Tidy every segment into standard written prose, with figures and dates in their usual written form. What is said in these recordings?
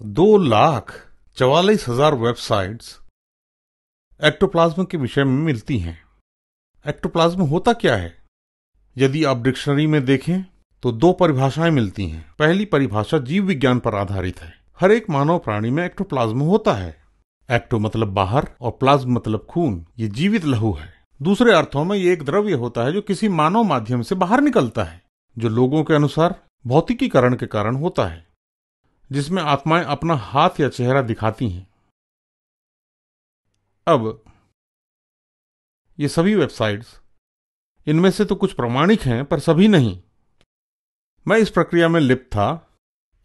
2,44,000 websites ectoplasm के विषय में मिलती हैं। एक्टोप्लाज्म होता क्या है? यदि आप डिक्शनरी में देखें तो दो परिभाषाएं मिलती हैं। पहली परिभाषा जीव विज्ञान पर आधारित है। हर एक मानव प्राणी में एक्टोप्लाज्म होता है। एक्टो मतलब बाहर और प्लाज्म मतलब खून। ये जीवित लहू है। दूसरे अर्थों में ये एक द्रव्य होता है जो किसी मानव माध्यम से बाहर निकलता है, जो लोगों के अनुसार भौतिकीकरण के कारण होता है, जिसमें आत्माएं अपना हाथ या चेहरा दिखाती हैं। अब ये सभी वेबसाइट्स, इनमें से तो कुछ प्रामाणिक हैं पर सभी नहीं। मैं इस प्रक्रिया में लिप्त था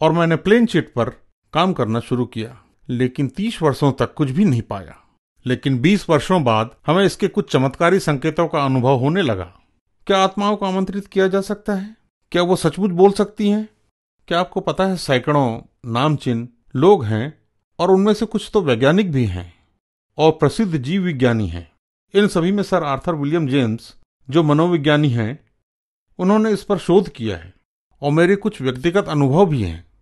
और मैंने प्लेन चिट पर काम करना शुरू किया, लेकिन 30 वर्षों तक कुछ भी नहीं पाया। लेकिन 20 वर्षों बाद हमें इसके कुछ चमत्कारी संकेतों का अनुभव होने लगा। क्या आत्माओं को आमंत्रित किया जा सकता है? क्या वो सचमुच बोल सकती हैं? क्या आपको पता है सैकड़ों नामचीन लोग हैं और उनमें से कुछ तो वैज्ञानिक भी हैं और प्रसिद्ध जीव विज्ञानी हैं। इन सभी में सर आर्थर विलियम जेम्स, जो मनोविज्ञानी हैं, उन्होंने इस पर शोध किया है और मेरे कुछ व्यक्तिगत अनुभव भी हैं।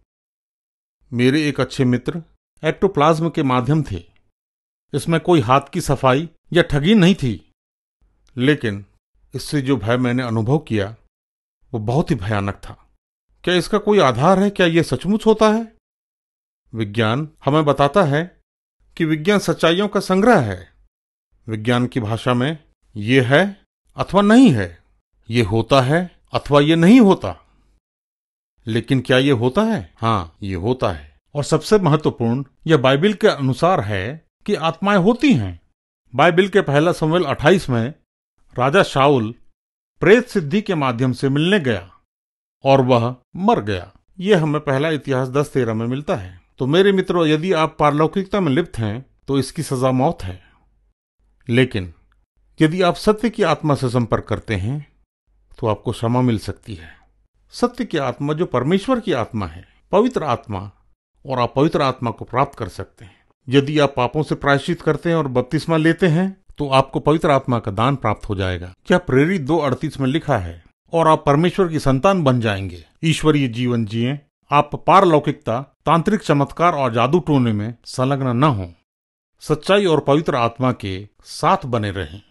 मेरे एक अच्छे मित्र एक्टोप्लाज्म के माध्यम थे। इसमें कोई हाथ की सफाई या ठगी नहीं थी, लेकिन इससे जो भय मैंने अनुभव किया वो बहुत ही भयानक था। क्या इसका कोई आधार है? क्या यह सचमुच होता है? विज्ञान हमें बताता है कि विज्ञान सच्चाइयों का संग्रह है। विज्ञान की भाषा में ये है अथवा नहीं है, ये होता है अथवा ये नहीं होता। लेकिन क्या ये होता है? हाँ, ये होता है। और सबसे महत्वपूर्ण यह बाइबिल के अनुसार है कि आत्माएं होती हैं। बाइबिल के पहला शमूएल 28 में राजा शाऊल प्रेत सिद्धि के माध्यम से मिलने गया और वह मर गया। यह हमें पहला इतिहास 10:13 में मिलता है। तो मेरे मित्रों, यदि आप पारलौकिकता में लिप्त हैं तो इसकी सजा मौत है। लेकिन यदि आप सत्य की आत्मा से संपर्क करते हैं तो आपको क्षमा मिल सकती है। सत्य की आत्मा जो परमेश्वर की आत्मा है, पवित्र आत्मा, और आप पवित्र आत्मा को प्राप्त कर सकते हैं। यदि आप पापों से प्रायश्चित करते हैं और बपतिस्मा लेते हैं तो आपको पवित्र आत्मा का दान प्राप्त हो जाएगा। क्या प्रेरित 2:38 में लिखा है, और आप परमेश्वर की संतान बन जाएंगे। ईश्वरीय जीवन जिए। आप पारलौकिकता, तांत्रिक चमत्कार और जादू टोने में संलग्न न हो। सच्चाई और पवित्र आत्मा के साथ बने रहें।